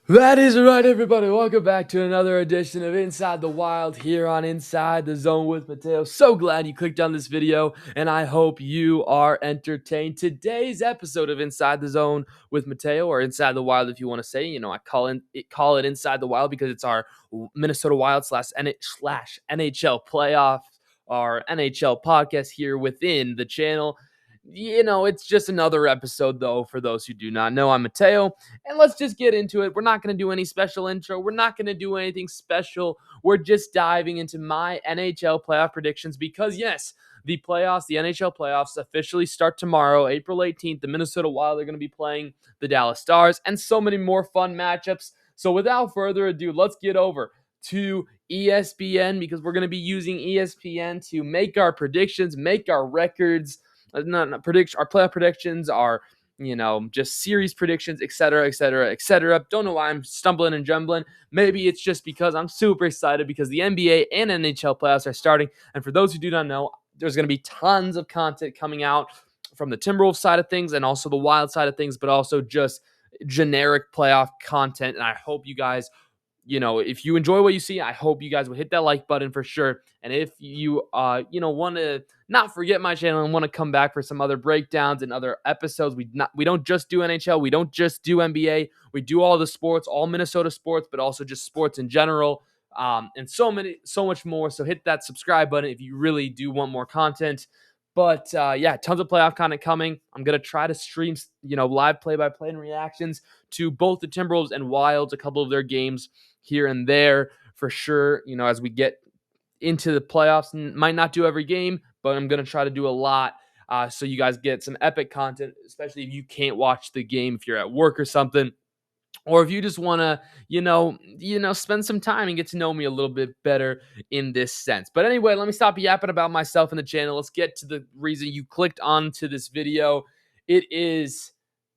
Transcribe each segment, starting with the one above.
That is right, everybody. Welcome back to another edition of Inside the Wild here on Inside the Zone with Mateo. So glad you clicked on this video, and I hope you are entertained. Today's episode of Inside the Zone with Mateo, or Inside the Wild, if you want to say. I call it Inside the Wild because it's our Minnesota Wild slash NHL playoff, our NHL podcast here within the channel. It's just another episode, though, for those who do not know. I'm Mateo, and let's just get into it. We're not going to do any special intro. We're not going to do anything special. We're just diving into my NHL playoff predictions because, yes, the NHL playoffs officially start tomorrow, April 18th. The Minnesota Wild are going to be playing the Dallas Stars and so many more fun matchups. So without further ado, let's get over to ESPN because we're going to be using ESPN to make our predictions, make our records. Not prediction. Our playoff predictions are, just series predictions, etc., etc., etc. Don't know why I'm stumbling and jumbling. Maybe it's just because I'm super excited because the NBA and NHL playoffs are starting. And for those who do not know, there's going to be tons of content coming out from the Timberwolves side of things and also the Wild side of things, but also just generic playoff content. And I hope you guys, if you enjoy what you see, I hope you guys will hit that like button for sure. And if you, want to not forget my channel and want to come back for some other breakdowns and other episodes, we don't just do NHL, we don't just do NBA, we do all the sports, all Minnesota sports, but also just sports in general, and so much more. So hit that subscribe button if you really do want more content. But tons of playoff content coming. I'm gonna try to stream, live play-by-play and reactions to both the Timberwolves and Wilds, a couple of their games here and there for sure. As we get into the playoffs, might not do every game, but I'm going to try to do a lot so you guys get some epic content, especially if you can't watch the game, if you're at work or something, or if you just want to, spend some time and get to know me a little bit better in this sense. But anyway, let me stop yapping about myself and the channel. Let's get to the reason you clicked onto this video. It is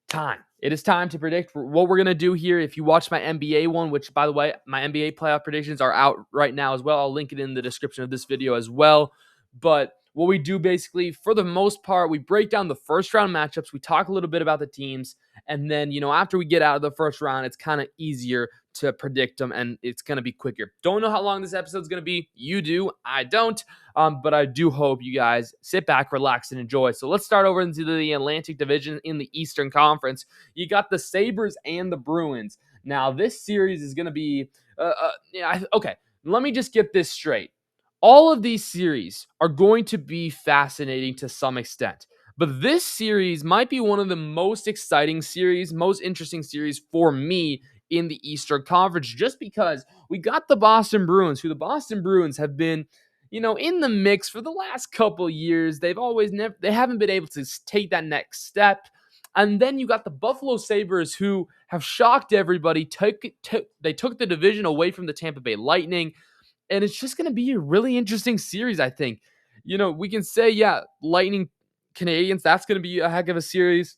time. It is time to predict what we're going to do here. If you watch my NBA one, which, by the way, my NBA playoff predictions are out right now as well. I'll link it in the description of this video as well. But what we do basically, for the most part, we break down the first round matchups. We talk a little bit about the teams. And then, after we get out of the first round, it's kind of easier to predict them, and it's going to be quicker. Don't know how long this episode is going to be. You do. I don't. But I do hope you guys sit back, relax, and enjoy. So let's start over into the Atlantic Division in the Eastern Conference. You got the Sabres and the Bruins. Now, this series is going to be okay. Let me just get this straight. All of these series are going to be fascinating to some extent. But this series might be one of the most exciting series, most interesting series for me in the Eastern Conference, just because we got the Boston Bruins, who the Boston Bruins have been, in the mix for the last couple years. They haven't been able to take that next step. And then you got the Buffalo Sabres, who have shocked everybody. They took the division away from the Tampa Bay Lightning. And it's just going to be a really interesting series, I think. We can say, Lightning Canadians, that's going to be a heck of a series.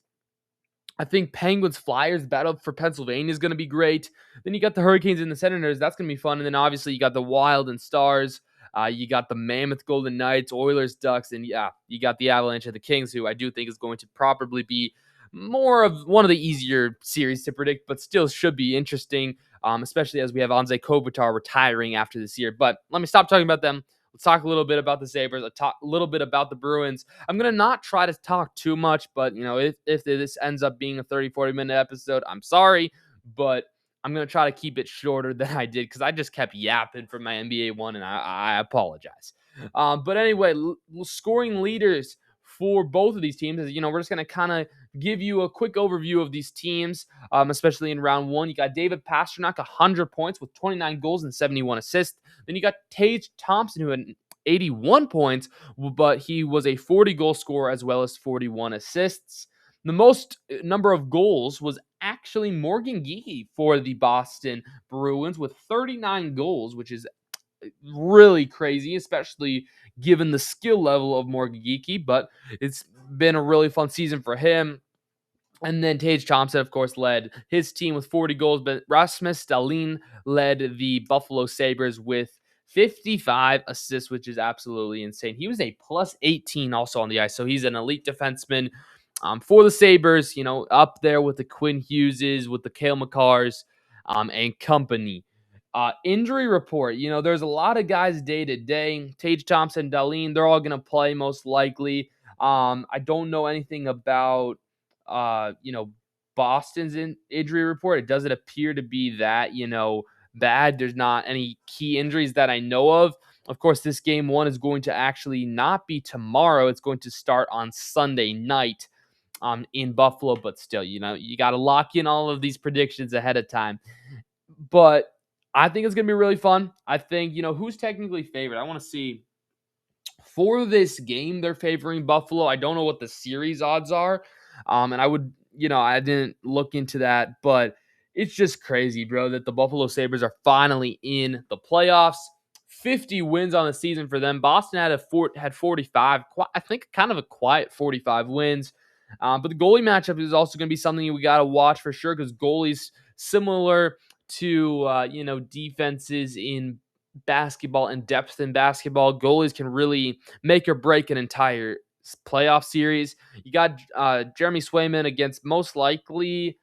I think Penguins Flyers battle for Pennsylvania is going to be great. Then you got the Hurricanes and the Senators. That's going to be fun. And then obviously you got the Wild and Stars. You got the Mammoth Golden Knights, Oilers, Ducks, and you got the Avalanche and the Kings, who I do think is going to probably be more of one of the easier series to predict, but still should be interesting, especially as we have Anze Kopitar retiring after this year. But let me stop talking about them. Let's talk a little bit about the Sabres, a little bit about the Bruins. I'm going to not try to talk too much, but, if this ends up being a 30, 40-minute episode, I'm sorry, but I'm going to try to keep it shorter than I did because I just kept yapping for my NBA one, and I apologize. But anyway, scoring leaders for both of these teams is, we're just going to kind of give you a quick overview of these teams, especially in round one. You got David Pastrnak, 100 points with 29 goals and 71 assists. Then you got Tage Thompson, who had 81 points, but he was a 40-goal scorer as well as 41 assists. The most number of goals was actually Morgan Geekie for the Boston Bruins with 39 goals, which is really crazy, especially given the skill level of Morgan Geekie, but it's been a really fun season for him. And then Tage Thompson, of course, led his team with 40 goals, but Rasmus Dahlin led the Buffalo Sabres with 55 assists, which is absolutely insane. He was a plus 18 also on the ice, so he's an elite defenseman for the Sabres, up there with the Quinn Hugheses, with the Cale Makars. and company. Injury report. There's a lot of guys day to day. Tage Thompson, Darlene, they're all going to play most likely. I don't know anything about, Boston's injury report. It doesn't appear to be that, bad. There's not any key injuries that I know of. Of course, this game one is going to actually not be tomorrow. It's going to start on Sunday night in Buffalo, but still, you got to lock in all of these predictions ahead of time. But I think it's going to be really fun. I think, who's technically favored? I want to see for this game, they're favoring Buffalo. I don't know what the series odds are. And I didn't look into that, but it's just crazy, bro, that the Buffalo Sabres are finally in the playoffs. 50 wins on the season for them. Boston had 45. I think kind of a quiet 45 wins. But the goalie matchup is also going to be something we got to watch for sure, because goalies, similar to defenses in basketball and depth in basketball, goalies can really make or break an entire playoff series. You got Jeremy Swayman against most likely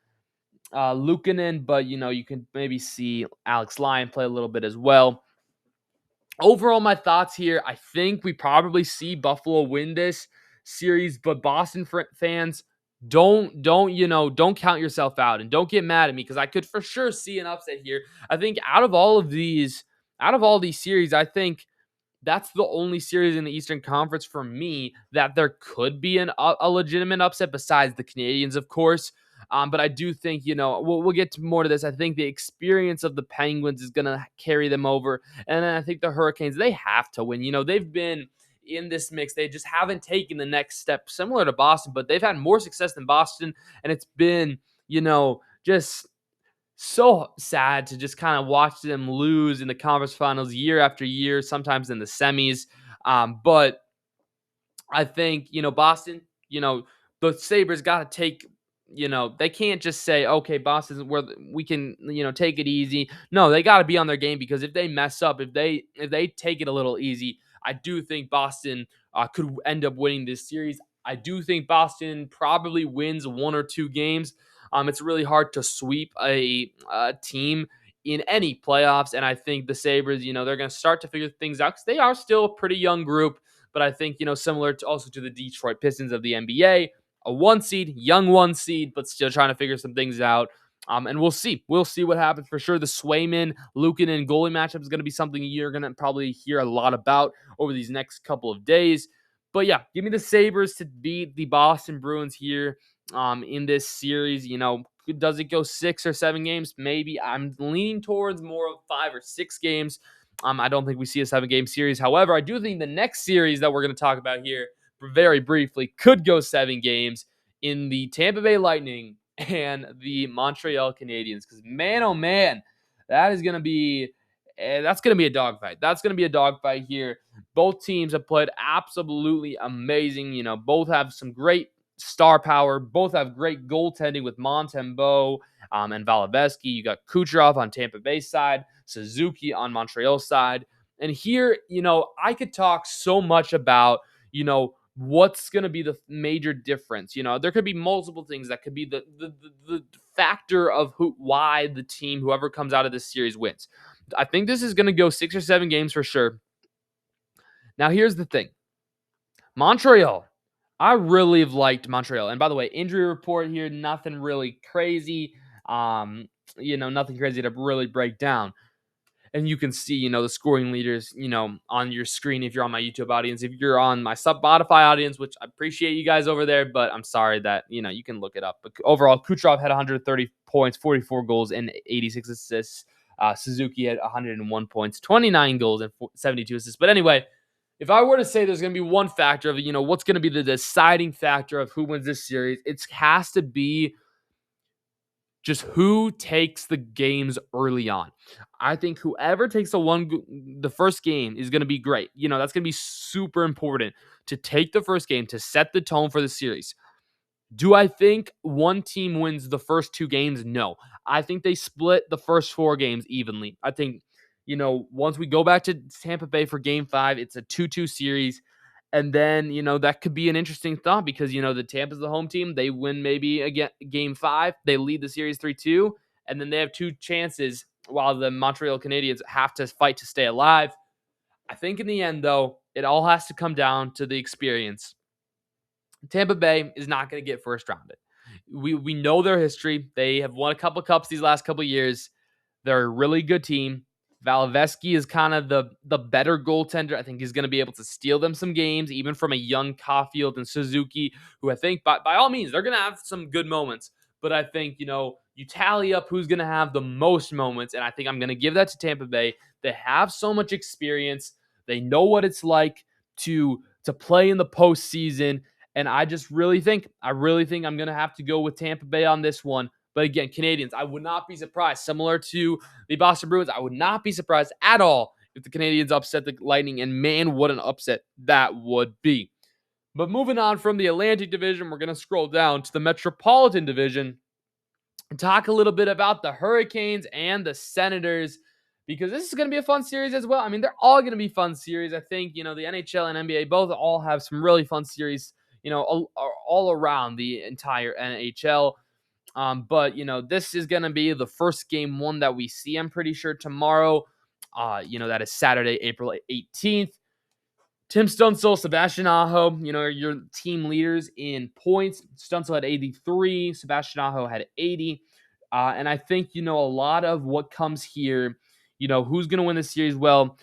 Luukkonen, but you can maybe see Alex Lyon play a little bit as well. Overall, my thoughts here, I think we probably see Buffalo win this series, but Boston fans, don't count yourself out, and don't get mad at me, because I could for sure see an upset here. I think out of all these series, I think that's the only series in the Eastern Conference for me that there could be a legitimate upset, besides the Canadiens, of course. But I do think, we'll get to more to this. I think the experience of the Penguins is going to carry them over. And then I think the Hurricanes, they have to win. They've been in this mix. They just haven't taken the next step, similar to Boston, but they've had more success than Boston. And it's been, just so sad to just kind of watch them lose in the conference finals year after year, sometimes in the semis. But I think, Boston, the Sabres got to take, they can't just say, okay, Boston's where we can, take it easy. No, they got to be on their game, because if they mess up, if they take it a little easy, I do think Boston could end up winning this series. I do think Boston probably wins one or two games. It's really hard to sweep a team in any playoffs, and I think the Sabres, they're going to start to figure things out, because they are still a pretty young group. But I think, similar to also to the Detroit Pistons of the NBA, a young one seed, but still trying to figure some things out. And we'll see. We'll see what happens for sure. The Swayman, Luukkonen goalie matchup is going to be something you're going to probably hear a lot about over these next couple of days. But yeah, give me the Sabres to beat the Boston Bruins here in this series. Does it go 6 or 7 games? Maybe. I'm leaning towards more of 5 or 6 games. I don't think we see a 7-game series. However, I do think the next series that we're going to talk about here very briefly could go 7 games in the Tampa Bay Lightning and the Montreal Canadiens. Because man, oh man, that's going to be a dogfight. That's going to be a dogfight here. Both teams have played absolutely amazing. Both have some great star power. Both have great goaltending with Montembeault and Vasilevsky. You got Kucherov on Tampa Bay side, Suzuki on Montreal side. And here, I could talk so much about, what's going to be the major difference. There could be multiple things that could be the factor of why the team, whoever comes out of this series, wins. I think this is going to go 6 or 7 games for sure. Now, here's the thing. Montreal. I really have liked Montreal. And by the way, injury report here, nothing really crazy. Nothing crazy to really break down. And you can see, the scoring leaders, on your screen if you're on my YouTube audience. If you're on my Spotify audience, which I appreciate you guys over there, but I'm sorry that, you can look it up. But overall, Kucherov had 130 points, 44 goals, and 86 assists. Suzuki had 101 points, 29 goals, and 72 assists. But anyway, if I were to say there's going to be one factor of, what's going to be the deciding factor of who wins this series, it has to be just who takes the games early on. I think whoever takes the first game is going to be great. That's going to be super important to take the first game to set the tone for the series. Do I think one team wins the first 2 games? No. I think they split the first 4 games evenly. I think, once we go back to Tampa Bay for game 5, it's a 2-2 series. And then, that could be an interesting thought, because, the Tampa's the home team. They win maybe again game 5. They lead the series 3-2. and then they have 2 chances while the Montreal Canadiens have to fight to stay alive. I think in the end, though, it all has to come down to the experience. Tampa Bay is not going to get first rounded. We know their history. They have won a couple cups these last couple years. They're a really good team. Vasilevsky is kind of the better goaltender. I think he's going to be able to steal them some games, even from a young Caulfield and Suzuki, who I think by all means, they're going to have some good moments. But I think, you tally up who's going to have the most moments, and I think I'm going to give that to Tampa Bay. They have so much experience. They know what it's like to play in the postseason. And I really think I'm going to have to go with Tampa Bay on this one. But again, Canadians, I would not be surprised. Similar to the Boston Bruins, I would not be surprised at all if the Canadians upset the Lightning. And man, what an upset that would be. But moving on from the Atlantic Division, we're going to scroll down to the Metropolitan Division and talk a little bit about the Hurricanes and the Senators, because this is going to be a fun series as well. I mean, they're all going to be fun series. I think, the NHL and NBA both all have some really fun series, all around the entire NHL. But, this is going to be the first game one that we see, I'm pretty sure, tomorrow. That is Saturday, April 18th. Tim Stützle, Sebastian Aho, are your team leaders in points. Stützle had 83. Sebastian Aho had 80. And I think, a lot of what comes here, who's going to win this series? Well,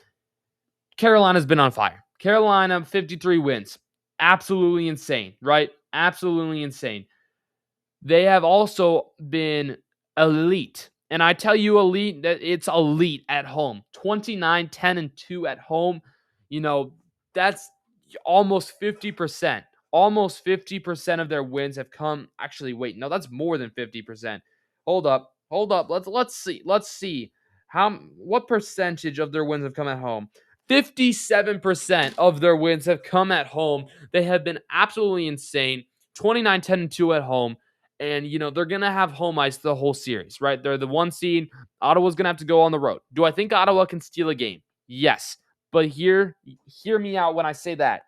Carolina's been on fire. Carolina, 53 wins. Absolutely insane, right? Absolutely insane. They have also been elite. And I tell you elite, that it's elite at home. 29, 10, and 2 at home. That's almost 50%. Almost 50% of their wins have come. Actually, wait, no, that's more than 50%. Hold up. Let's see. What percentage of their wins have come at home? 57% of their wins have come at home. They have been absolutely insane. 29, 10, and 2 at home. And, they're going to have home ice the whole series, right? They're the 1 seed. Ottawa's going to have to go on the road. Do I think Ottawa can steal a game? Yes. But hear me out when I say that.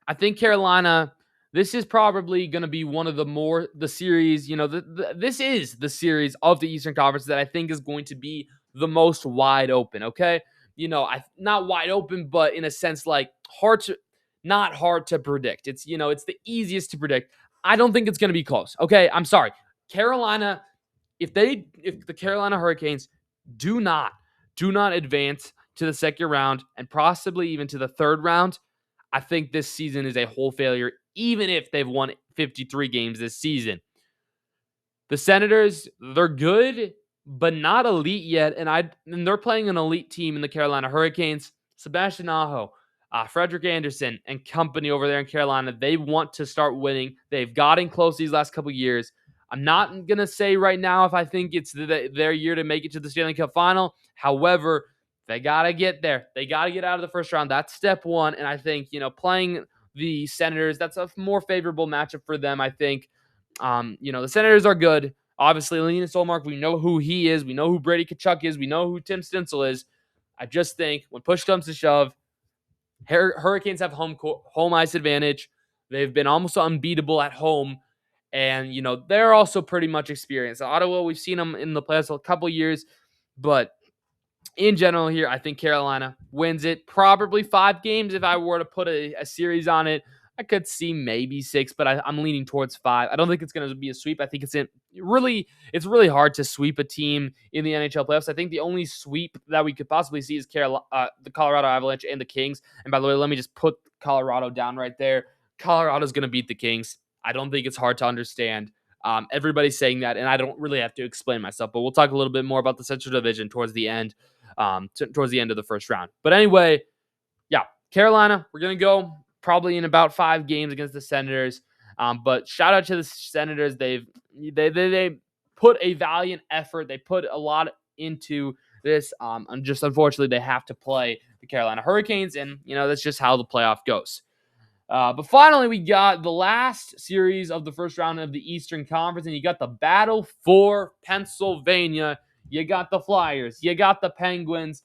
I think Carolina, this is probably going to be one of the series, this is the series of the Eastern Conference that I think is going to be the most wide open, okay? Not wide open, but in a sense like not hard to predict. It's, it's the easiest to predict. I don't think it's going to be close, okay? I'm sorry. Carolina, if the Carolina Hurricanes do not advance to the second round and possibly even to the third round, I think this season is a whole failure, even if they've won 53 games this season. The Senators, they're good, but not elite yet, and they're playing an elite team in the Carolina Hurricanes. Sebastian Aho, Frederick Anderson, and company over there in Carolina, they want to start winning. They've gotten close these last couple years. I'm not going to say right now if I think it's their year to make it to the Stanley Cup final. However, they got to get there. They got to get out of the first round. That's step one. And I think, playing the Senators, that's a more favorable matchup for them, I think. The Senators are good. Obviously, Linus Ullmark, we know who he is. We know who Brady Tkachuk is. We know who Tim Stützle is. I just think when push comes to shove, Hurricanes have home ice advantage. They've been almost unbeatable at home. And, they're also pretty much experienced. Ottawa, we've seen them in the playoffs a couple years. But in general here, I think Carolina wins it. Probably 5 games if I were to put a series on it. I could see maybe 6, but I'm leaning towards 5. I don't think it's going to be a sweep. I think it's really hard to sweep a team in the NHL playoffs. I think the only sweep that we could possibly see is the Colorado Avalanche and the Kings. And by the way, let me just put Colorado down right there. Colorado's going to beat the Kings. I don't think it's hard to understand. Everybody's saying that, and I don't really have to explain myself. But we'll talk a little bit more about the Central Division towards the end. Towards the end of the first round. But anyway, yeah, Carolina, we're going to go probably in about 5 games against the Senators. But shout out to the Senators. They put a valiant effort. They put a lot into this. And just unfortunately, they have to play the Carolina Hurricanes. And, that's just how the playoff goes. But finally, we got the last series of the first round of the Eastern Conference. And you got the battle for Pennsylvania. You got the Flyers. You got the Penguins.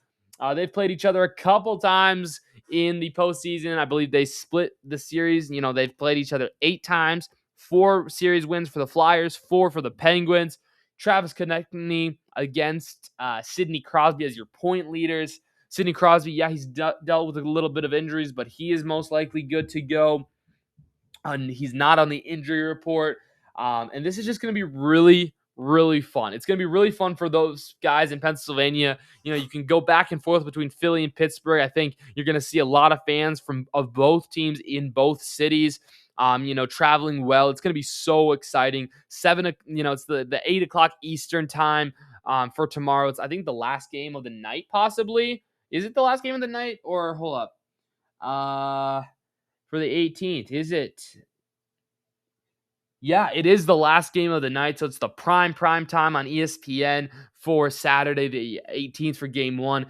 They've played each other a couple times in the postseason. I believe they split the series. They've played each other 8 times. 4 series wins for the Flyers, 4 for the Penguins. Travis Konechny against Sidney Crosby as your point leaders. Sidney Crosby, yeah, he's dealt with a little bit of injuries, but he is most likely good to go. He's not on the injury report. And this is just going to be really, really fun. It's going to be really fun for those guys in Pennsylvania. You can go back and forth between Philly and Pittsburgh. I think you're going to see a lot of fans of both teams in both cities. Traveling well. It's going to be so exciting. It's the 8 o'clock Eastern time for tomorrow. It's, I think, the last game of the night, possibly. Is it the last game of the night? Or hold up. For the 18th, is it? Yeah, it is the last game of the night, so it's the prime time on ESPN for Saturday the 18th for game one.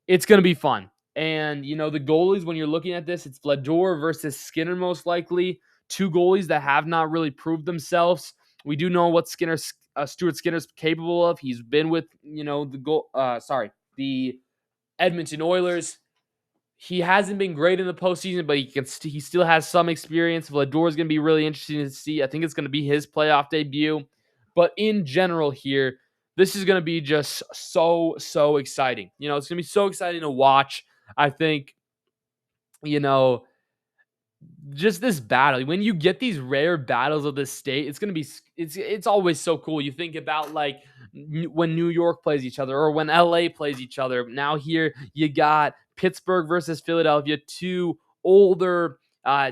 It's going to be fun. And, the goalies, when you're looking at this, it's Vlador versus Skinner most likely. Two goalies that have not really proved themselves. We do know what Stuart Skinner's capable of. He's been with, the Edmonton Oilers. He hasn't been great in the postseason, but he still has some experience. Vlador is going to be really interesting to see. I think it's going to be his playoff debut. But in general here, this is going to be just so exciting. It's going to be so exciting to watch. I think, just this battle. When you get these rare battles of this state, it's going to be it's always so cool. You think about like when New York plays each other or when LA plays each other. Now here you got Pittsburgh versus Philadelphia, two older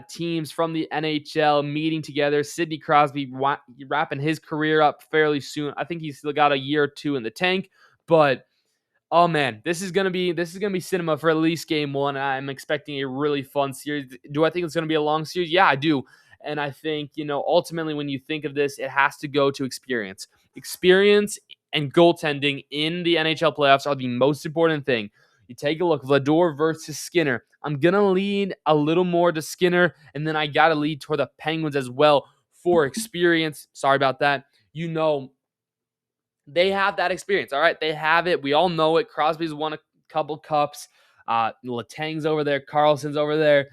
teams from the NHL meeting together. Sidney Crosby wrapping his career up fairly soon. I think he's still got a year or two in the tank, but oh man, this is gonna be cinema for at least game one. I'm expecting a really fun series. Do I think it's gonna be a long series? Yeah, I do. And I think, ultimately when you think of this, it has to go to experience. Experience and goaltending in the NHL playoffs are the most important thing. You take a look, Vlador versus Skinner. I'm gonna lean a little more to Skinner, and then I gotta lead toward the Penguins as well for experience. Sorry about that. They have that experience, all right? They have it. We all know it. Crosby's won a couple cups. Letang's over there. Carlson's over there.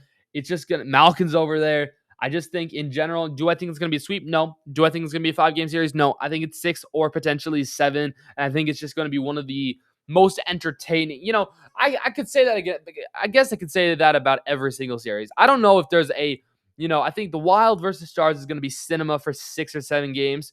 Malkin's over there. I just think in general, do I think it's going to be a sweep? No. Do I think it's going to be a 5-game series? No. I think it's 6 or potentially 7. And I think it's just going to be one of the most entertaining. I could say that again. I guess I could say that about every single series. I don't know if there's I think the Wild versus Stars is going to be cinema for 6 or 7 games.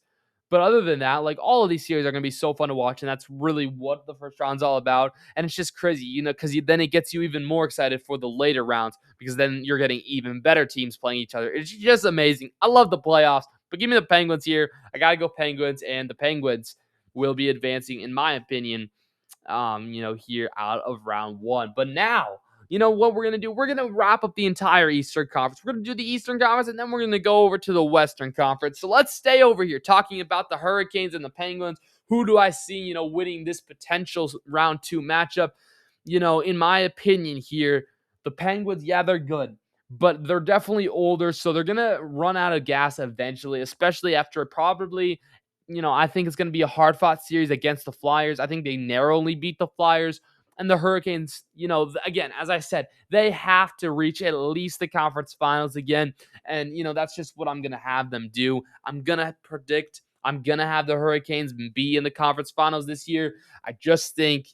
But other than that, like all of these series are going to be so fun to watch, and that's really what the first round's all about. And it's just crazy, because then it gets you even more excited for the later rounds because then you're getting even better teams playing each other. It's just amazing. I love the playoffs, but give me the Penguins here. I got to go Penguins, and the Penguins will be advancing, in my opinion, here out of round one. But now, what we're going to do? We're going to wrap up the entire Eastern Conference. We're going to do the Eastern Conference, and then we're going to go over to the Western Conference. So let's stay over here talking about the Hurricanes and the Penguins. Who do I see, winning this potential round 2 matchup? In my opinion here, the Penguins, yeah, they're good, but they're definitely older, so they're going to run out of gas eventually, especially after probably I think it's going to be a hard-fought series against the Flyers. I think they narrowly beat the Flyers. And the Hurricanes, again, as I said, they have to reach at least the conference finals again. And, that's just what I'm going to have them do. I'm going to have the Hurricanes be in the conference finals this year. I just think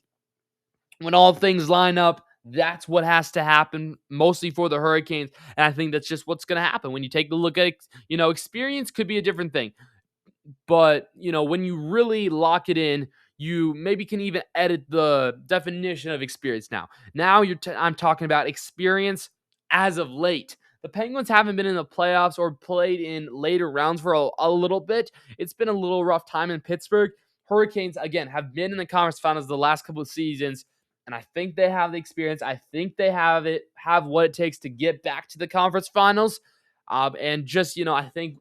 when all things line up, that's what has to happen, mostly for the Hurricanes. And I think that's just what's going to happen. When you take a look at, experience could be a different thing. But, when you really lock it in, you maybe can even edit the definition of experience now. Now I'm talking about experience as of late. The Penguins haven't been in the playoffs or played in later rounds for a little bit. It's been a little rough time in Pittsburgh. Hurricanes, again, have been in the conference finals the last couple of seasons, and I think they have the experience. I think they have what it takes to get back to the conference finals. And just, I think,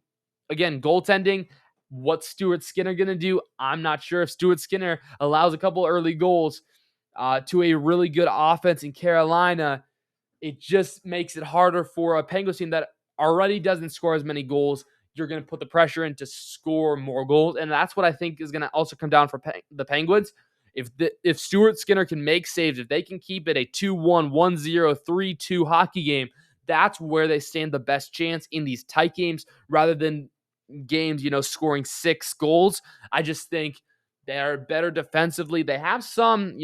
again, goaltending, what's Stuart Skinner going to do? I'm not sure. If Stuart Skinner allows a couple early goals to a really good offense in Carolina, it just makes it harder for a Penguins team that already doesn't score as many goals. You're going to put the pressure in to score more goals, and that's what I think is going to also come down for the Penguins. If Stuart Skinner can make saves, if they can keep it a 2-1, 1-0, 3-2 hockey game, that's where they stand the best chance in these tight games rather than games, scoring 6 goals. I just think they're better defensively. They have some,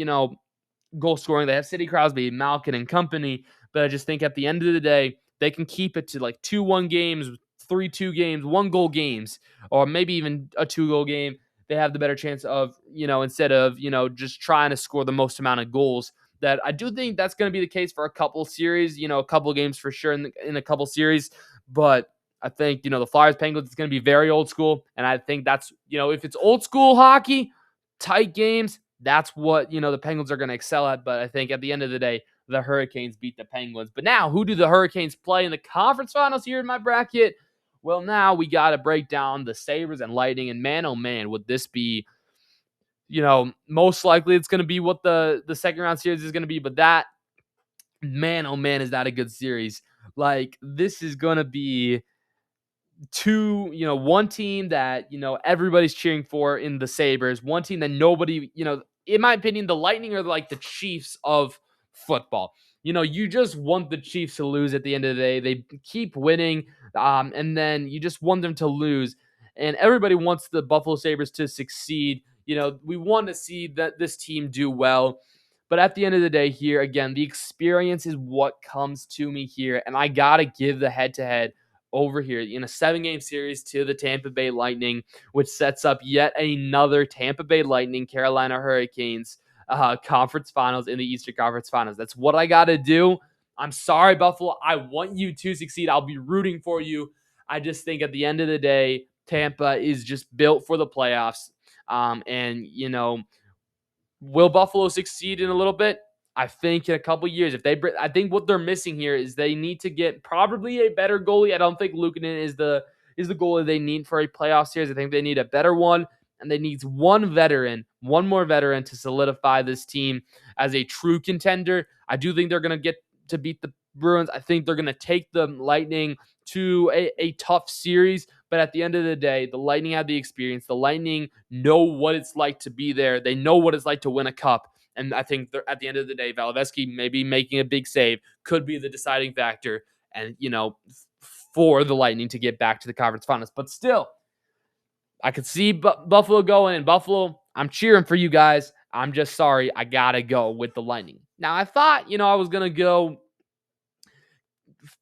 goal scoring. They have Sidney Crosby, Malkin, and company. But I just think at the end of the day, they can keep it to like 2-1 games, 3-2 games, 1-goal games, or maybe even a 2-goal game. They have the better chance of, instead of, just trying to score the most amount of goals. That I do think that's going to be the case for a couple series, a couple games for sure in a couple series. But I think, the Flyers Penguins is going to be very old school. And I think that's, if it's old school hockey, tight games, that's what, the Penguins are going to excel at. But I think at the end of the day, the Hurricanes beat the Penguins. But now, who do the Hurricanes play in the conference finals here in my bracket? Well, now we got to break down the Sabres and Lightning. And man, oh man, would this be, most likely it's going to be what the second round series is going to be. But that, man, oh man, is that a good series. Like, this is going to be one team that, everybody's cheering for in the Sabres, one team that nobody, in my opinion, the Lightning are like the Chiefs of football. You just want the Chiefs to lose at the end of the day. They keep winning, and then you just want them to lose. And everybody wants the Buffalo Sabres to succeed. We want to see that this team do well. But at the end of the day here, again, the experience is what comes to me here. And I got to give the head-to-head over here in a 7-game series to the Tampa Bay Lightning, which sets up yet another Tampa Bay Lightning, Carolina Hurricanes conference finals in the Eastern Conference Finals. That's what I got to do. I'm sorry, Buffalo. I want you to succeed. I'll be rooting for you. I just think at the end of the day, Tampa is just built for the playoffs. Will Buffalo succeed in a little bit? I think in a couple years, I think what they're missing here is they need to get probably a better goalie. I don't think Luukkonen is the goalie they need for a playoff series. I think they need a better one, and they need one more veteran to solidify this team as a true contender. I do think they're going to get to beat the Bruins. I think they're going to take the Lightning to a tough series. But at the end of the day, the Lightning have the experience. The Lightning know what it's like to be there. They know what it's like to win a cup. And I think at the end of the day, Vasilevsky maybe making a big save could be the deciding factor and, for the Lightning to get back to the conference finals. But still, I could see Buffalo going. And Buffalo, I'm cheering for you guys. I'm just sorry. I got to go with the Lightning. Now, I thought, I was going to go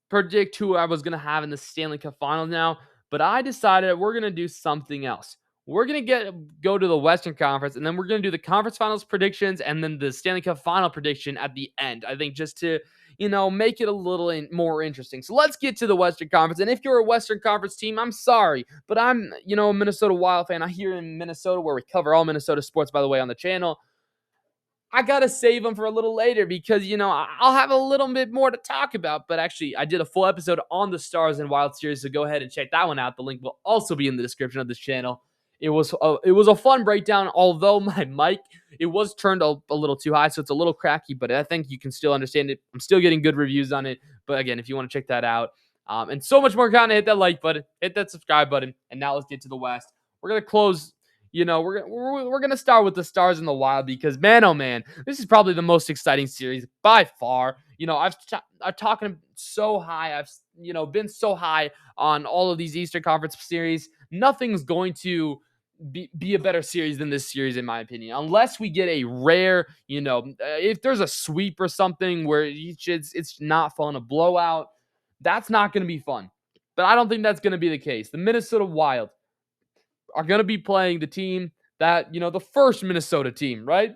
predict who I was going to have in the Stanley Cup Finals now. But I decided we're going to do something else. We're going to go to the Western Conference, and then we're going to do the conference finals predictions and then the Stanley Cup final prediction at the end. I think just to, make it a little more interesting. So let's get to the Western Conference. And if you're a Western Conference team, I'm sorry, but I'm, a Minnesota Wild fan. I'm here in Minnesota where we cover all Minnesota sports, by the way, on the channel. I got to save them for a little later because, I'll have a little bit more to talk about. But actually, I did a full episode on the Stars and Wild series, so go ahead and check that one out. The link will also be in the description of this channel. It was a fun breakdown, although my mic, it was turned a little too high, so it's a little cracky, but I think you can still understand it. I'm still getting good reviews on it. But again, if you want to check that out, and so much more content, hit that like button, hit that subscribe button, and now let's get to the West. We're going to close. We're gonna start with the Stars and the Wild because, man, oh man, this is probably the most exciting series by far. I'm talking so high. I've been so high on all of these Eastern Conference series. Nothing's going to be a better series than this series, in my opinion, unless we get a rare, if there's a sweep or something where it's not fun, a blowout. That's not going to be fun. But I don't think that's going to be the case. The Minnesota Wild are going to be playing the team that, the first Minnesota team, right?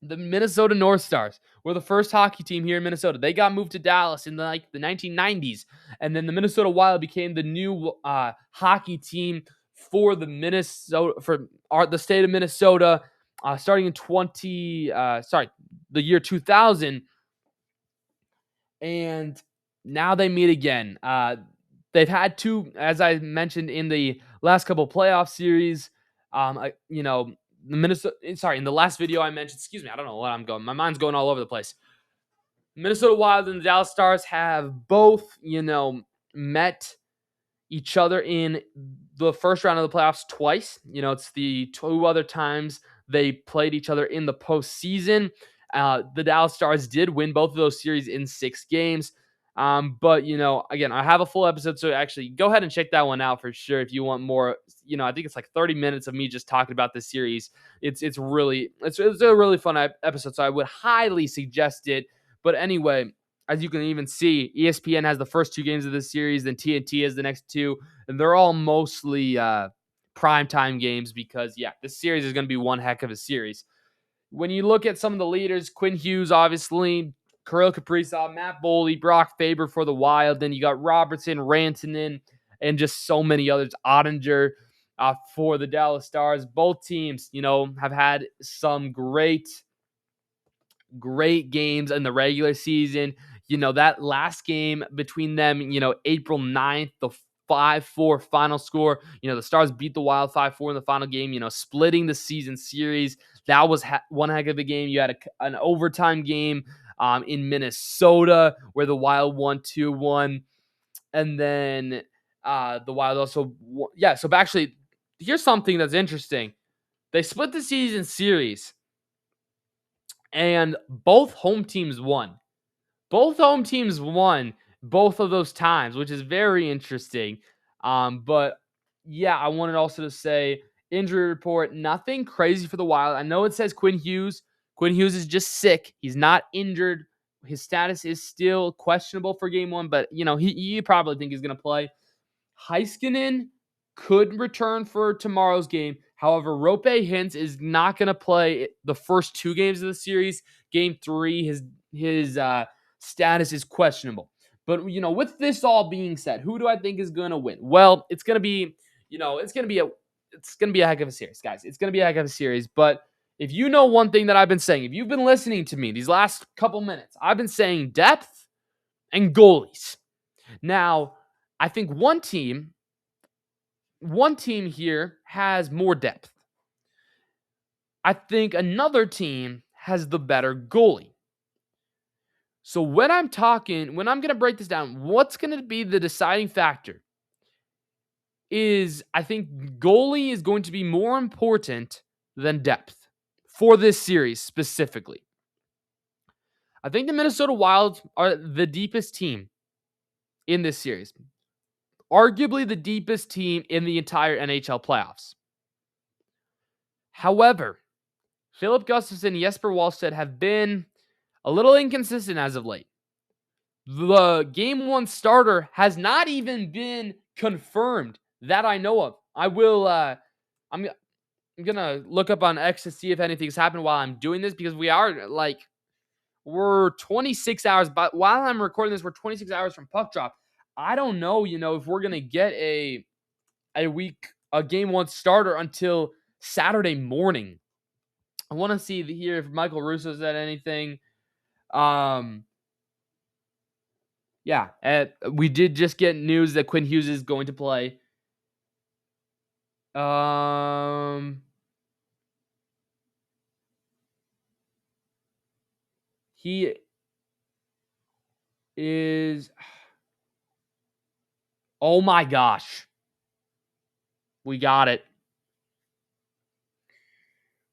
The Minnesota North Stars were the first hockey team here in Minnesota. They got moved to Dallas in the 1990s. And then the Minnesota Wild became the new hockey team for the state of Minnesota, starting in the year 2000. And now they meet again. They've had two, as I mentioned in the last couple playoff series. In the last video I mentioned, excuse me, I don't know what I'm going. My mind's going all over the place. Minnesota Wild and the Dallas Stars have both, met each other in the first round of the playoffs twice. It's the 2 other times they played each other in the postseason. The Dallas Stars did win both of those series in 6 games. But, again, I have a full episode, so actually go ahead and check that one out for sure if you want more. I think it's like 30 minutes of me just talking about this series. It's a really fun episode, so I would highly suggest it. But anyway, as you can even see, ESPN has the first two games of this series, then TNT has the next two, and they're all mostly primetime games because, yeah, this series is going to be one heck of a series. When you look at some of the leaders, Quinn Hughes, obviously, Kirill Kaprizov, Matt Boldy, Brock Faber for the Wild. Then you got Robertson, Rantanen, and just so many others. Ottinger for the Dallas Stars. Both teams, have had some great games in the regular season. That last game between them, April 9th, the 5-4 final score. The Stars beat the Wild 5-4 in the final game, splitting the season series. That was one heck of a game. You had an overtime game in Minnesota where the Wild won 2-1. And then the Wild also won. Yeah, so actually, here's something that's interesting. They split the season series, and both home teams won. Both home teams won both of those times, which is very interesting. But yeah, I wanted also to say injury report, nothing crazy for the Wild. I know it says Quinn Hughes. Quinn Hughes is just sick. He's not injured. His status is still questionable for game one, but you probably think he's going to play. Heiskanen could return for tomorrow's game. However, Rope Hintz is not going to play the first two games of the series. Game 3, his status is questionable. But with this all being said, who do I think is going to win? Well, it's going to be a heck of a series, guys. It's going to be a heck of a series. But if you know one thing that I've been saying, if you've been listening to me these last couple minutes, I've been saying depth and goalies. Now, I think one team here has more depth. I think another team has the better goalie. So when I'm going to break this down, what's going to be the deciding factor is I think goalie is going to be more important than depth for this series specifically. I think the Minnesota Wild are the deepest team in this series. Arguably the deepest team in the entire NHL playoffs. However, Philip Gustafsson and Jesper Wallstedt have been a little inconsistent as of late. The game 1 starter has not even been confirmed that I know of. I'm gonna look up on X to see if anything's happened while I'm doing this because we're 26 hours, but while I'm recording this, we're 26 hours from puck drop. I don't know, if we're gonna get a game 1 starter until Saturday morning. I want to see here if Michael Russo said anything. Yeah, we did just get news that Quinn Hughes is going to play. He is. Oh my gosh. We got it.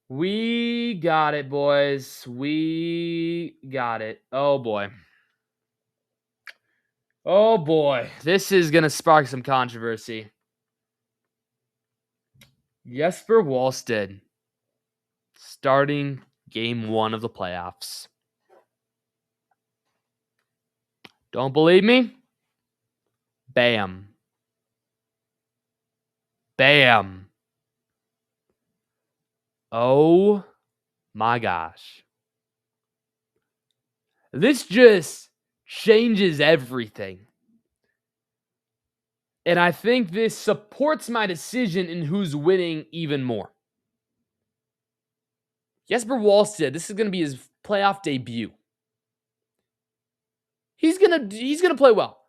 We got it, boys. We got it. Oh boy. Oh boy. This is going to spark some controversy. Jesper Wallstedt starting game 1 of the playoffs. Don't believe me? Bam. Bam. Oh my gosh. This just changes everything. And I think this supports my decision in who's winning even more. Jesper Wallstedt, this is going to be his playoff debut. He's going to play well.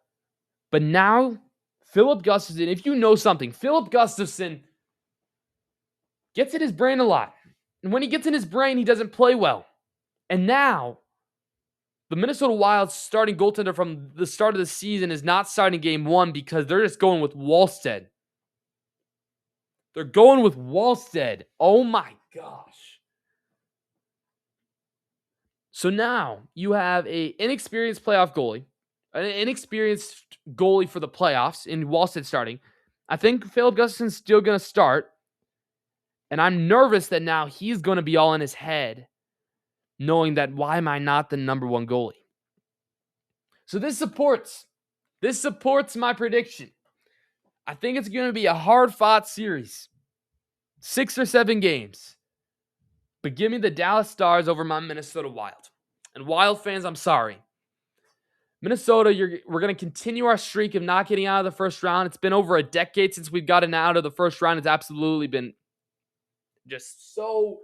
But now, Philip Gustafsson, if you know something, Philip Gustafsson gets in his brain a lot. And when he gets in his brain, he doesn't play well. And now, the Minnesota Wild starting goaltender from the start of the season is not starting game 1 because they're just going with Wallstedt. They're going with Wallstedt. Oh my gosh. So now you have an inexperienced playoff goalie an inexperienced goalie for the playoffs in Wallstead starting. I think Philip Gustafson's still going to start. And I'm nervous that now he's going to be all in his head, knowing that why am I not the number one goalie? So this supports my prediction. I think it's going to be a hard-fought series. 6 or 7 games. But give me the Dallas Stars over my Minnesota Wild. And Wild fans, I'm sorry. Minnesota, we're going to continue our streak of not getting out of the first round. It's been over a decade since we've gotten out of the first round. It's absolutely been just so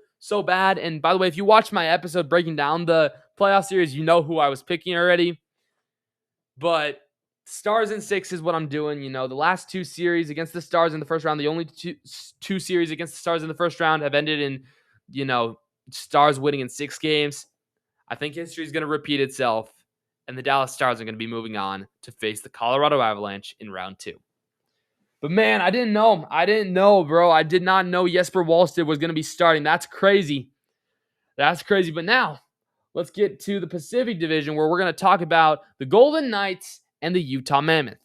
bad. And by the way, if you watched my episode breaking down the playoff series, you know who I was picking already. But Stars in 6 is what I'm doing. The last 2 series against the Stars in the first round, the only two series against the Stars in the first round have ended in, Stars winning in 6 games. I think history is going to repeat itself, and the Dallas Stars are going to be moving on to face the Colorado Avalanche in round 2. But man, I didn't know, bro. I did not know Jesper Wallstedt was going to be starting. That's crazy. But now, let's get to the Pacific Division, where we're going to talk about the Golden Knights and the Utah Mammoth.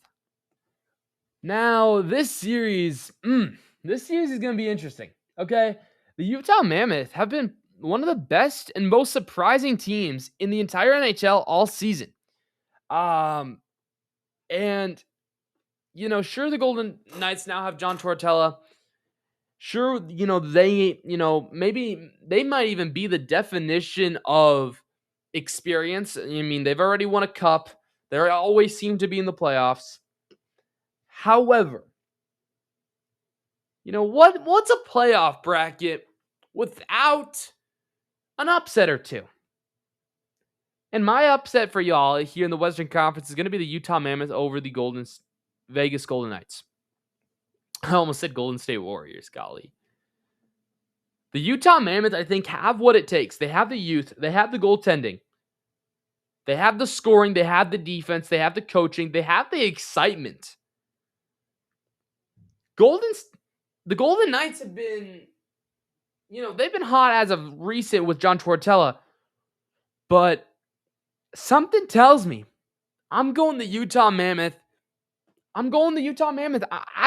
Now, this series is going to be interesting, okay? The Utah Mammoth have been one of the best and most surprising teams in the entire NHL all season. Sure, the Golden Knights now have John Tortorella. Sure, maybe they might even be the definition of experience. I mean, they've already won a cup. They always seem to be in the playoffs. However, what's a playoff bracket without an upset or two? And my upset for y'all here in the Western Conference is going to be the Utah Mammoth over the Vegas Golden Knights. I almost said Golden State Warriors, golly. The Utah Mammoth, I think, have what it takes. They have the youth. They have the goaltending. They have the scoring. They have the defense. They have the coaching. They have the excitement. The Golden Knights have been, they've been hot as of recent with John Tortorella. But something tells me I'm going the Utah Mammoth. I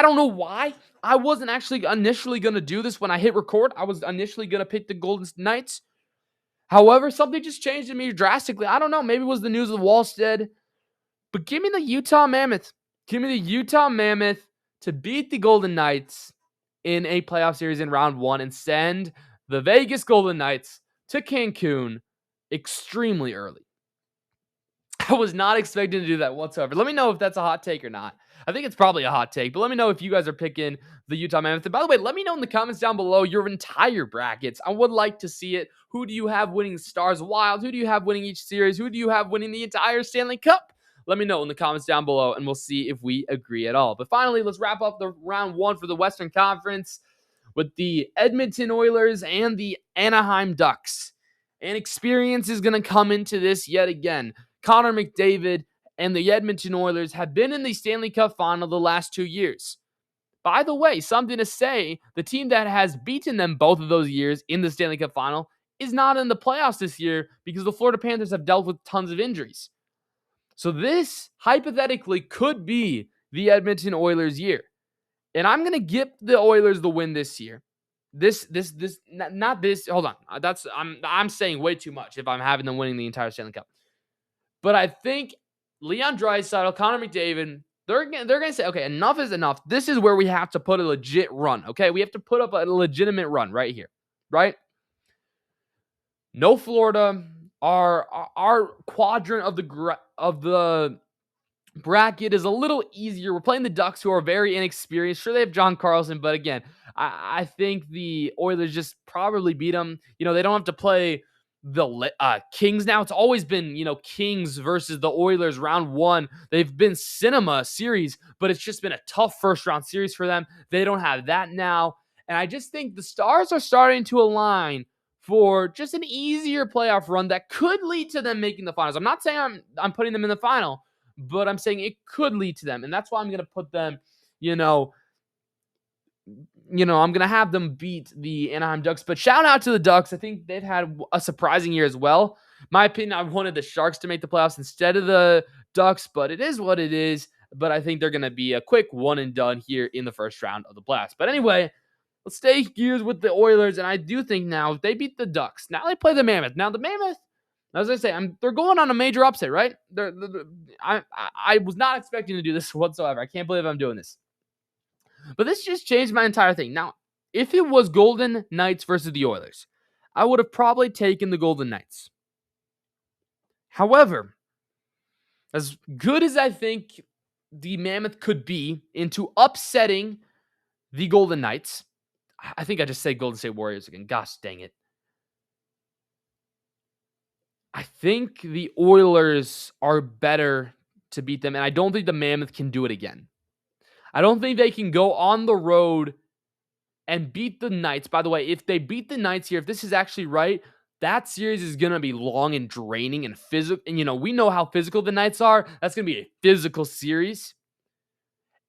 don't know why. I wasn't actually initially going to do this when I hit record. I was initially going to pick the Golden Knights. However, something just changed in me drastically. I don't know. Maybe it was the news of Wallstead. But give me the Utah Mammoth. Give me the Utah Mammoth to beat the Golden Knights in a playoff series in round 1 and send the Vegas Golden Knights to Cancun extremely early. I was not expecting to do that whatsoever. Let me know if that's a hot take or not. I think it's probably a hot take, but let me know if you guys are picking the Utah Mammoth. And by the way, let me know in the comments down below your entire brackets. I would like to see it. Who do you have winning Stars Wild? Who do you have winning each series? Who do you have winning the entire Stanley Cup? Let me know in the comments down below, and we'll see if we agree at all. But finally, let's wrap up the round 1 for the Western Conference with the Edmonton Oilers and the Anaheim Ducks. And experience is going to come into this yet again. Connor McDavid and the Edmonton Oilers have been in the Stanley Cup final the last 2 years. By the way, something to say, the team that has beaten them both of those years in the Stanley Cup final is not in the playoffs this year because the Florida Panthers have dealt with tons of injuries. So this, hypothetically, could be the Edmonton Oilers' year. And I'm going to give the Oilers the win this year. Hold on. I'm saying way too much if I'm having them winning the entire Stanley Cup. But I think Leon Draisaitl, Connor McDavid, they're going to say, okay, enough is enough. This is where we have to put a legit run, okay? We have to put up a legitimate run right here, right? No Florida. Our quadrant of the bracket is a little easier. We're playing the Ducks, who are very inexperienced. Sure, they have John Carlson, but again, I think the Oilers just probably beat them. They don't have to play the Kings now. It's always been, Kings versus the Oilers round 1. They've been cinema series, but it's just been a tough first round series for them. They don't have that now. And I just think the stars are starting to align for just an easier playoff run that could lead to them making the finals. I'm not saying I'm putting them in the final, but I'm saying it could lead to them. And that's why I'm going to put them, I'm going to have them beat the Anaheim Ducks. But shout out to the Ducks. I think they've had a surprising year as well. My opinion, I wanted the Sharks to make the playoffs instead of the Ducks, but it is what it is. But I think they're going to be a quick one and done here in the first round of the playoffs. But anyway, let's stay gears with the Oilers, and I do think now if they beat the Ducks, now they play the Mammoth. Now the Mammoth, as I say, they're going on a major upset, right? I was not expecting to do this whatsoever. I can't believe I'm doing this. But this just changed my entire thing. Now, if it was Golden Knights versus the Oilers, I would have probably taken the Golden Knights. However, as good as I think the Mammoth could be into upsetting the Golden Knights, I think I just said Golden State Warriors again. Gosh dang it. I think the Oilers are better to beat them, and I don't think the Mammoth can do it again. I don't think they can go on the road and beat the Knights. By the way, if they beat the Knights here, if this is actually right, that series is going to be long and draining and physical. And, we know how physical the Knights are. That's going to be a physical series.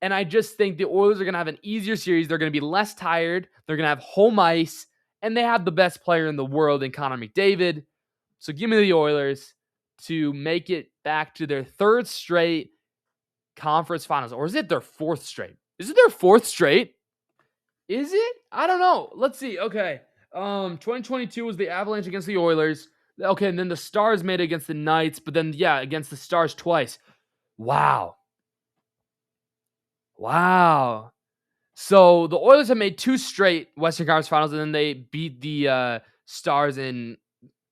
And I just think the Oilers are going to have an easier series. They're going to be less tired. They're going to have home ice. And they have the best player in the world in Connor McDavid. So give me the Oilers to make it back to their third straight conference finals. Or is it their fourth straight? Is it their fourth straight? Is it? I don't know. Let's see. Okay. 2022 was the Avalanche against the Oilers. Okay, and then the Stars made it against the Knights, but then, against the Stars twice. Wow. So the Oilers have made two straight Western Conference Finals, and then they beat the Stars in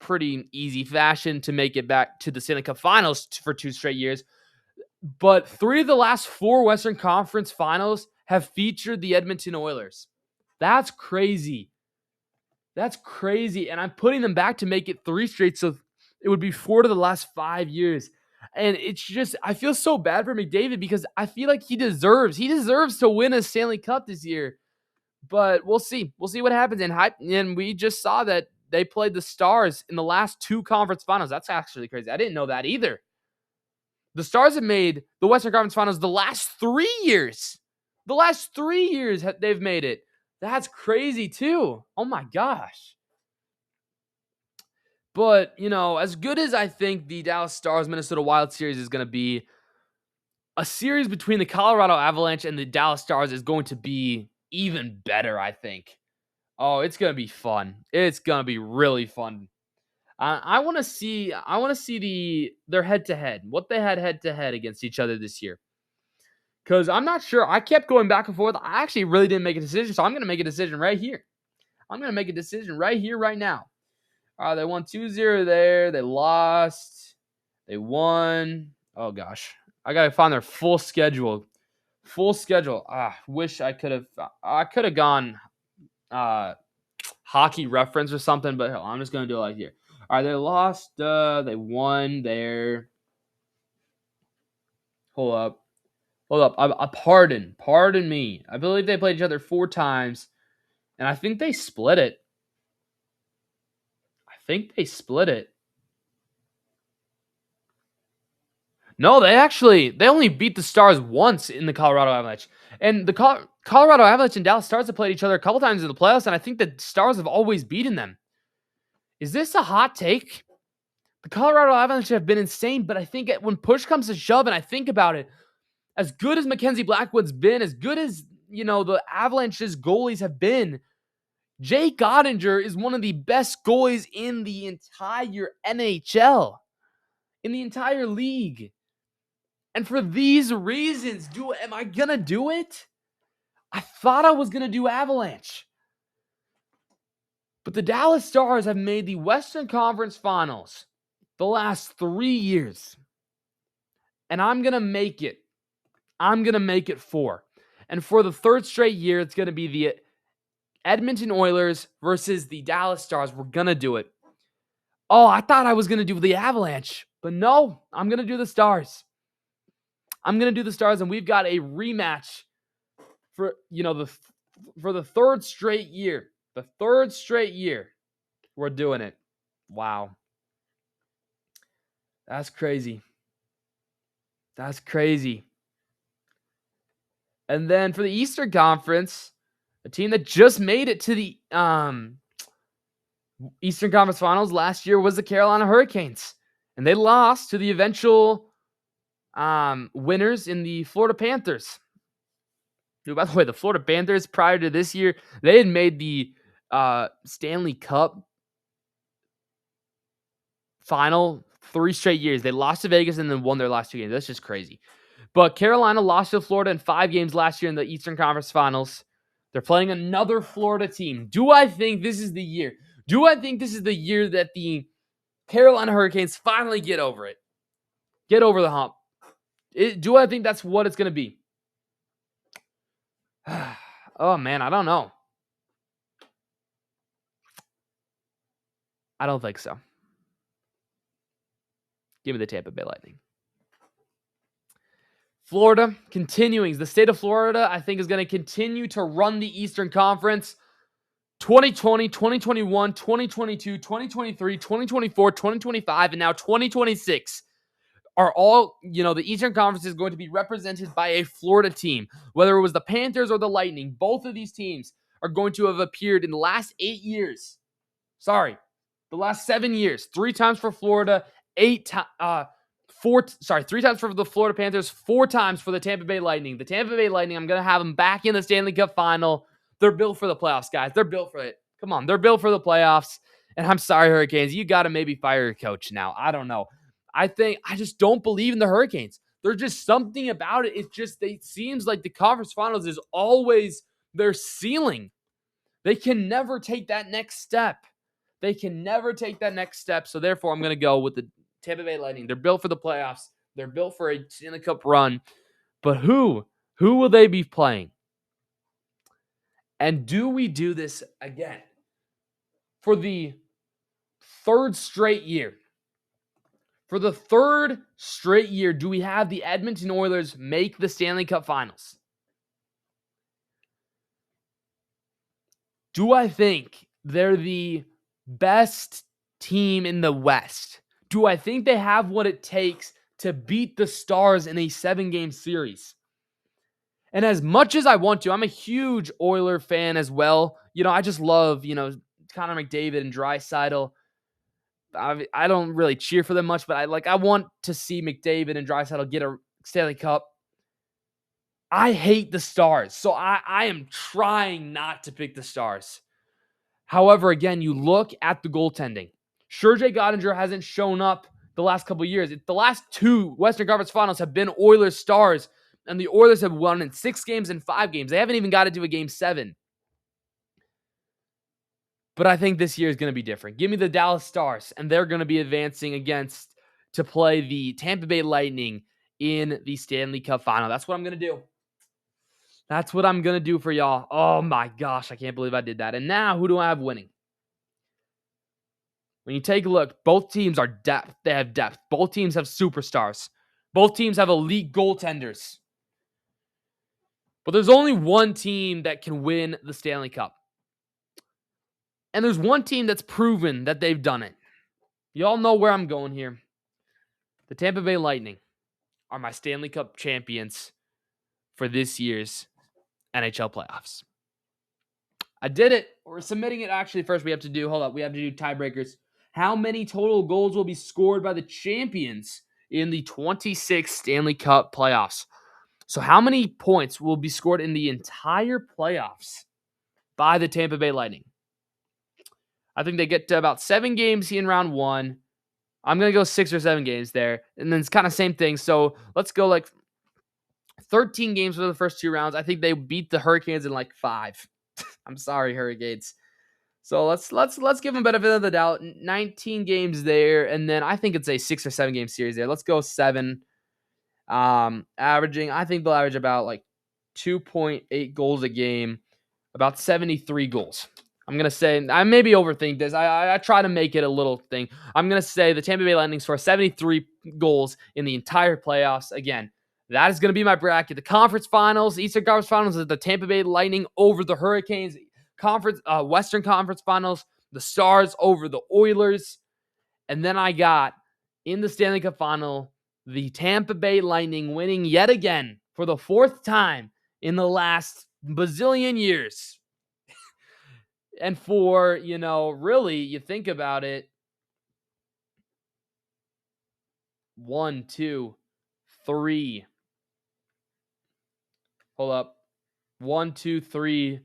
pretty easy fashion to make it back to the Stanley Cup Finals for 2 straight years. But 3 of the last 4 Western Conference Finals have featured the Edmonton Oilers. That's crazy. And I'm putting them back to make it 3 straight, so it would be 4 to the last 5 years. And it's just, I feel so bad for McDavid because I feel like he deserves to win a Stanley Cup this year. But we'll see. We'll see what happens. And we just saw that they played the Stars in the last 2 conference finals. That's actually crazy. I didn't know that either. The Stars have made the Western Conference Finals the last 3 years. The last 3 years they've made it. That's crazy too. Oh my gosh. But, as good as I think the Dallas Stars Minnesota Wild series is going to be, a series between the Colorado Avalanche and the Dallas Stars is going to be even better, I think. Oh, it's going to be fun. It's going to be really fun. I want to see their head-to-head, what they had head-to-head against each other this year. Because I'm not sure. I kept going back and forth. I actually really didn't make a decision, so I'm going to make a decision right here. I'm going to make a decision right here, right now. They won 2-0 there. They lost. They won. Oh, gosh. I got to find their full schedule. Wish I could have gone hockey reference or something, but hell, I'm just going to do it like here. All right, they lost. They won there. Hold up. Pardon me. I believe they played each other 4 times, and I think they split it. No, they only beat the Stars once in the Colorado Avalanche. And the Colorado Avalanche and Dallas Stars have played each other a couple times in the playoffs, and I think the Stars have always beaten them. Is this a hot take? The Colorado Avalanche have been insane, but I think when push comes to shove and I think about it, as good as Mackenzie Blackwood's been, as good as, the Avalanche's goalies have been, Jake Ottinger is one of the best goalies in the entire NHL, in the entire league. And for these reasons, am I going to do it? I thought I was going to do Avalanche. But the Dallas Stars have made the Western Conference Finals the last 3 years. And I'm going to make it. 4. And for the 3rd straight year, it's going to be the Edmonton Oilers versus the Dallas Stars. We're going to do it. Oh, I thought I was going to do the Avalanche. But no, I'm going to do the Stars. And we've got a rematch for, for the 3rd straight year. The 3rd straight year, we're doing it. Wow. That's crazy. And then for the Eastern Conference, a team that just made it to the Eastern Conference Finals last year was the Carolina Hurricanes. And they lost to the eventual winners in the Florida Panthers. Who, by the way, the Florida Panthers prior to this year, they had made the Stanley Cup final 3 straight years. They lost to Vegas and then won their last 2 games. That's just crazy. But Carolina lost to Florida in 5 games last year in the Eastern Conference Finals. They're playing another Florida team. Do I think this is the year? Do I think this is the year that the Carolina Hurricanes finally get over it? Get over the hump. Do I think that's what it's going to be? Oh, man, I don't know. I don't think so. Give me the Tampa Bay Lightning. Florida continuing. The state of Florida, I think, is going to continue to run the Eastern Conference. 2020, 2021, 2022, 2023, 2024, 2025, and now 2026 are all, the Eastern Conference is going to be represented by a Florida team. Whether it was the Panthers or the Lightning, both of these teams are going to have appeared in the last 8 years. The last 7 years. 3 times for Florida, 3 times for the Florida Panthers, 4 times for the Tampa Bay Lightning. The Tampa Bay Lightning, I'm going to have them back in the Stanley Cup final. They're built for the playoffs, guys. They're built for it. Come on, they're built for the playoffs. And I'm sorry, Hurricanes, you got to maybe fire your coach now. I don't know. I just don't believe in the Hurricanes. There's just something about it. It seems like the conference finals is always their ceiling. They can never take that next step. So therefore, I'm going to go with the Tampa Bay Lightning. They're built for the playoffs. They're built for a Stanley Cup run. But who will they be playing? And do we do this again? For the 3rd straight year. For the 3rd straight year, do we have the Edmonton Oilers make the Stanley Cup Finals? Do I think they're the best team in the West? Do I think they have what it takes to beat the Stars in a 7-game series? And as much as I want to, I'm a huge Oiler fan as well. I just love, Connor McDavid and Draisaitl. I don't really cheer for them much, but I want to see McDavid and Draisaitl get a Stanley Cup. I hate the Stars, so I am trying not to pick the Stars. However, again, you look at the goaltending. Sergei Gottinger hasn't shown up the last couple of years. The last 2 Western Conference Finals have been Oilers Stars, and the Oilers have won in 6 games and 5 games. They haven't even got into a Game 7. But I think this year is going to be different. Give me the Dallas Stars, and they're going to be advancing to play the Tampa Bay Lightning in the Stanley Cup Final. That's what I'm going to do. That's what I'm going to do for y'all. Oh my gosh, I can't believe I did that. And now, who do I have winning? When you take a look, both teams are depth. They have depth. Both teams have superstars. Both teams have elite goaltenders. But there's only one team that can win the Stanley Cup. And there's one team that's proven that they've done it. Y'all know where I'm going here. The Tampa Bay Lightning are my Stanley Cup champions for this year's NHL playoffs. I did it. We're submitting it. Actually, first we have to do tiebreakers. How many total goals will be scored by the champions in the 26 Stanley Cup playoffs? So how many points will be scored in the entire playoffs by the Tampa Bay Lightning? I think they get to about 7 games in round 1. I'm going to go 6 or 7 games there. And then it's kind of same thing. So let's go like 13 games for the first 2 rounds. I think they beat the Hurricanes in like 5. I'm sorry, Hurricanes. So let's give them benefit of the doubt. 19 games there, and then I think it's a 6 or 7 game series there. Let's go 7. Averaging, I think they'll average about like 2.8 goals a game, about 73 goals. I'm gonna say I maybe overthink this. I try to make it a little thing. I'm gonna say the Tampa Bay Lightning score 73 goals in the entire playoffs. Again, that is gonna be my bracket. The conference finals, Eastern Conference Finals, is the Tampa Bay Lightning over the Hurricanes. Western Conference Finals, the Stars over the Oilers. And then I got, in the Stanley Cup Final, the Tampa Bay Lightning winning yet again for the 4th time in the last bazillion years. And for, really, you think about it, 1, 2, 3. Hold up. 1, 2, 3.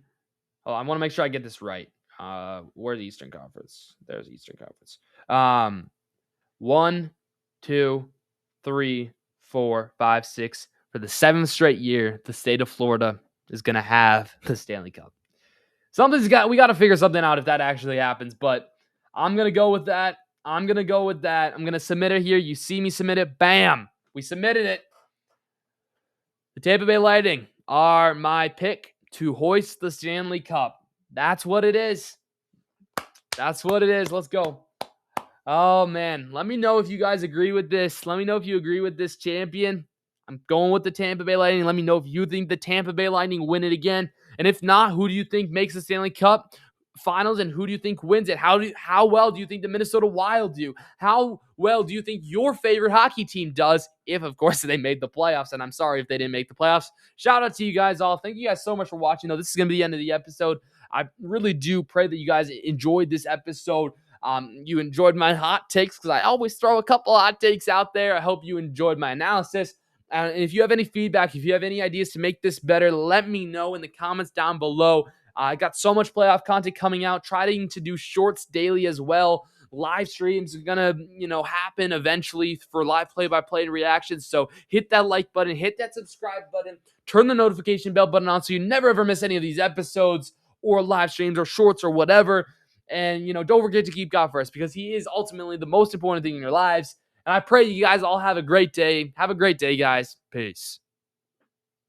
Oh, I want to make sure I get this right. Where's the Eastern Conference? There's the Eastern Conference. 1, 2, 3, 4, 5, 6. For the 7th straight year, the state of Florida is going to have the Stanley Cup. We got to figure something out if that actually happens, but I'm going to go with that. I'm going to submit it here. You see me submit it. Bam. We submitted it. The Tampa Bay Lightning are my pick to hoist the Stanley Cup. That's what it is. Let's go. Oh, man. Let me know if you guys agree with this. Let me know if you agree with this champion. I'm going with the Tampa Bay Lightning. Let me know if you think the Tampa Bay Lightning win it again. And if not, who do you think makes the Stanley Cup Finals, and who do you think wins it? How well do you think the Minnesota Wild do? How well do you think your favorite hockey team does? If, of course, they made the playoffs, and I'm sorry if they didn't make the playoffs. Shout out to you guys all. Thank you guys so much for watching. This is going to be the end of the episode. I really do pray that you guys enjoyed this episode. You enjoyed my hot takes, because I always throw a couple hot takes out there. I hope you enjoyed my analysis. And if you have any feedback, if you have any ideas to make this better, let me know in the comments down below. I got so much playoff content coming out, trying to do shorts daily as well. Live streams are going to, happen eventually for live play-by-play reactions. So hit that like button, hit that subscribe button, turn the notification bell button on so you never ever miss any of these episodes or live streams or shorts or whatever. And, don't forget to keep God first, because He is ultimately the most important thing in your lives. And I pray you guys all have a great day. Have a great day, guys. Peace.